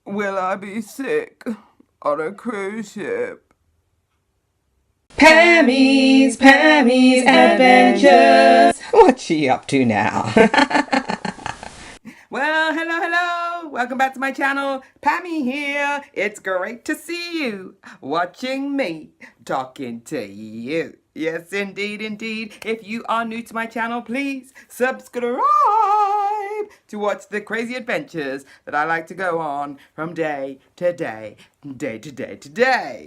Will I be sick on a cruise ship? Pammy's Adventures. What's she up to now? Well, hello. Welcome back to my channel. Pammy here. It's great to see you watching me talking to you. Yes, indeed. If you are new to my channel, please subscribe to watch the crazy adventures that I like to go on from day to day.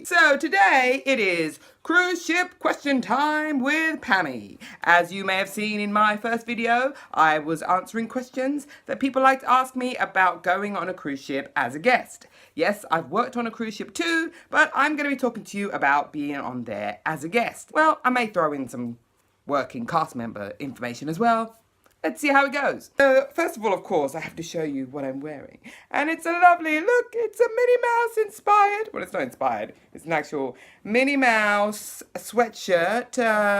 So today it is cruise ship question time with Pammy. As you may have seen in my first video, I was answering questions that people like to ask me about going on a cruise ship as a guest. Yes, I've worked on a cruise ship too, but I'm going to be talking to you about being on there as a guest. Well, I may throw in some working cast member information as well. Let's see how it goes. First of all, of course, I have to show you what I'm wearing. And it's a lovely, look, it's a Minnie Mouse inspired. Well, it's not inspired. It's an actual Minnie Mouse sweatshirt.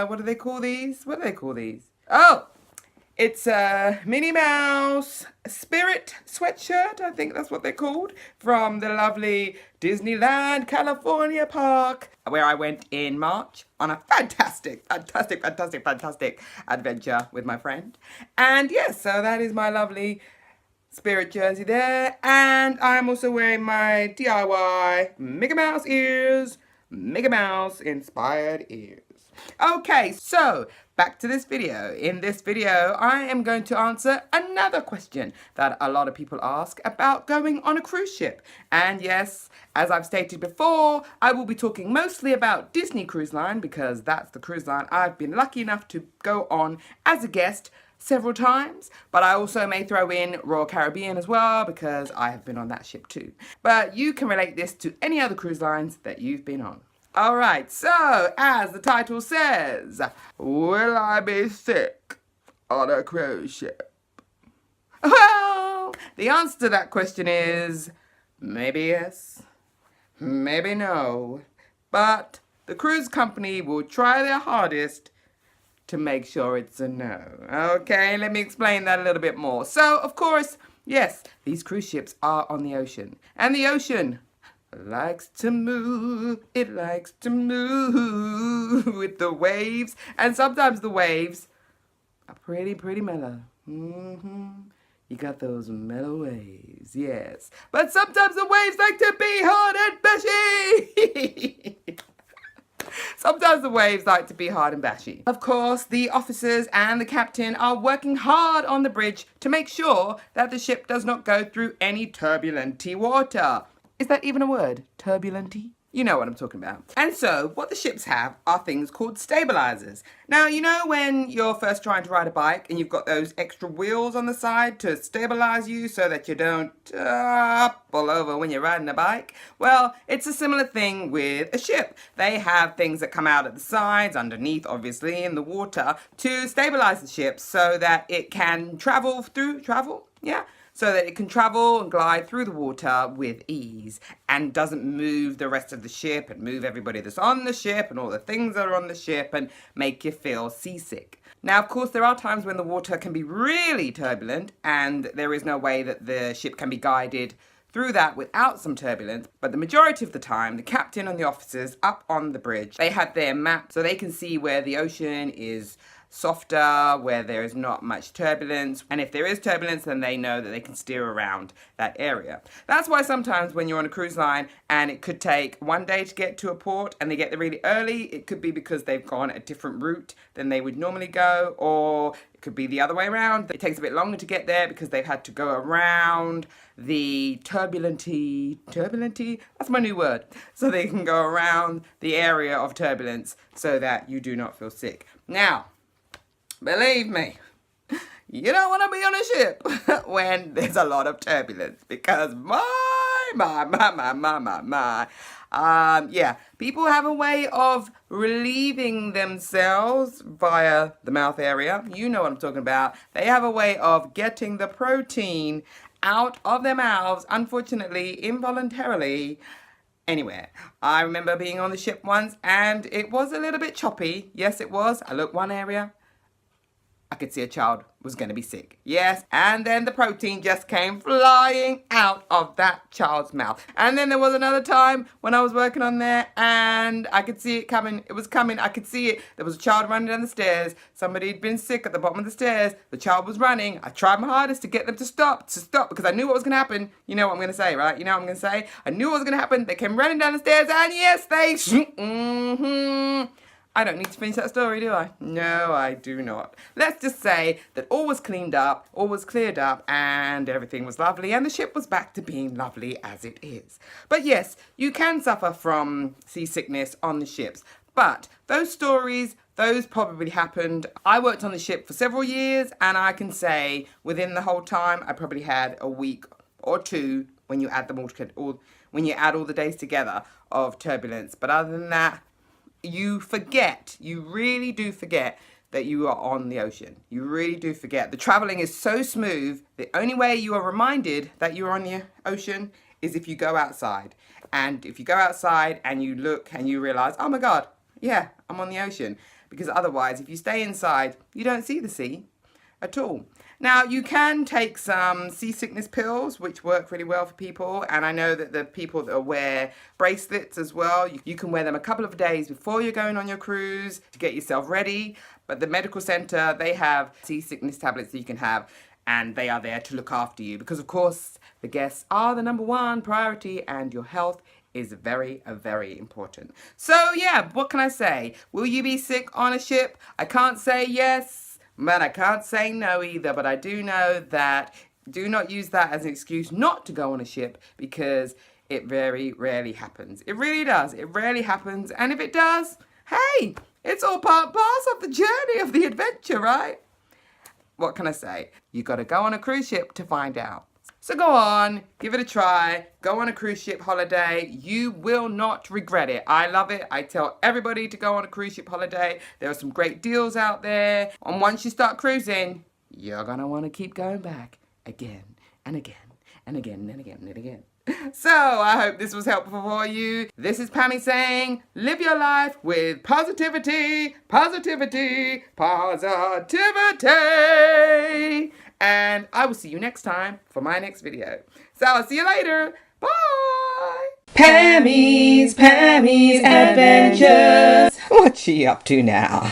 What do they call these? Oh! It's a Minnie Mouse Spirit sweatshirt, I think that's what they're called, from the lovely Disneyland California park, where I went in March on a fantastic adventure with my friend. And yes, so that is my lovely Spirit jersey there. And I'm also wearing my DIY Mickey Mouse ears, Mickey Mouse inspired ears. Okay, so back to this video. In this video, I am going to answer another question that a lot of people ask about going on a cruise ship. And yes, as I've stated before, I will be talking mostly about Disney Cruise Line because that's the cruise line I've been lucky enough to go on as a guest several times, but I also may throw in Royal Caribbean as well because I have been on that ship too. But you can relate this to any other cruise lines that you've been on. Alright, so as the title says, will I be sick on a cruise ship? Well, the answer to that question is maybe yes, maybe no, but the cruise company will try their hardest to make sure it's a no. Okay, let me explain that a little bit more. So, of course, yes, these cruise ships are on the ocean, and the ocean likes to move, it likes to move with the waves, and sometimes the waves are pretty mellow. You got those mellow waves, yes. But sometimes the waves like to be hard and bashy. Sometimes the waves like to be hard and bashy. Of course, the officers and the captain are working hard on the bridge to make sure that the ship does not go through any turbulenty water. Is that even a word? Turbulenty? You know what I'm talking about. And so, what the ships have are things called stabilizers. Now, you know when you're first trying to ride a bike and you've got those extra wheels on the side to stabilize you so that you don't fall over when you're riding a bike? Well, it's a similar thing with a ship. They have things that come out at the sides, underneath, obviously, in the water, to stabilize the ship so that it can travel, so that it can travel and glide through the water with ease and doesn't move the rest of the ship and move everybody that's on the ship and all the things that are on the ship and make you feel seasick. Now, of course, there are times when the water can be really turbulent and there is no way that the ship can be guided through that without some turbulence, but the majority of the time, the captain and the officers up on the bridge, they have their map so they can see where the ocean is softer, where there is not much turbulence, and if there is turbulence, then they know that they can steer around that area. That's why sometimes when you're on a cruise line and it could take one day to get to a port and they get there really early, it could be because they've gone a different route than they would normally go, or it could be the other way around. It takes a bit longer to get there because they've had to go around the turbulenty, that's my new word, so they can go around the area of turbulence so that you do not feel sick. Now, believe me, you don't want to be on a ship when there's a lot of turbulence because people have a way of relieving themselves via the mouth area. You know what I'm talking about. They have a way of getting the protein out of their mouths, unfortunately, involuntarily, anywhere. I remember being on the ship once and it was a little bit choppy. Yes, it was. I looked one area, I could see a child was going to be sick. Yes, and then the protein just came flying out of that child's mouth. And then there was another time when I was working on there and I could see it coming. It was coming. I could see it. There was a child running down the stairs. Somebody had been sick at the bottom of the stairs. The child was running. I tried my hardest to get them to stop, because I knew what was going to happen. You know what I'm going to say, right? You know what I'm going to say? I knew what was going to happen. They came running down the stairs and yes, I don't need to finish that story, do I? No, I do not. Let's just say that all was cleaned up, all was cleared up, and everything was lovely, and the ship was back to being lovely as it is. But yes, you can suffer from seasickness on the ships, but those stories, those probably happened. I worked on the ship for several years, and I can say within the whole time, I probably had a week or two when you add them all, when you add all the days together of turbulence. But other than that, you really do forget that you are on the ocean. You really do forget. The traveling is so smooth. The only way you are reminded that you're on the ocean is if you go outside. And if you go outside and you look and you realize, oh my God, yeah, I'm on the ocean. Because otherwise, if you stay inside, you don't see the sea at all. Now, you can take some seasickness pills, which work really well for people. And I know that the people that wear bracelets as well, you can wear them a couple of days before you're going on your cruise to get yourself ready. But the medical center, they have seasickness tablets that you can have, and they are there to look after you. Because, of course, the guests are the number one priority, and your health is very, very important. So, yeah, what can I say? Will you be sick on a ship? I can't say yes. But I can't say no either. But I do know that do not use that as an excuse not to go on a ship, because it very rarely happens. It really does. It rarely happens. And if it does, hey, it's all part and parcel of the journey, of the adventure, right? What can I say? You got to go on a cruise ship to find out. So go on, give it a try, go on a cruise ship holiday. You will not regret it. I love it. I tell everybody to go on a cruise ship holiday. There are some great deals out there. And once you start cruising, you're going to want to keep going back again and again and again and again and again. So I hope this was helpful for you. This is Pammy saying, live your life with positivity, positivity, positivity. And I will see you next time for my next video. So I'll see you later. Bye. Pammy's Adventures. What's she up to now?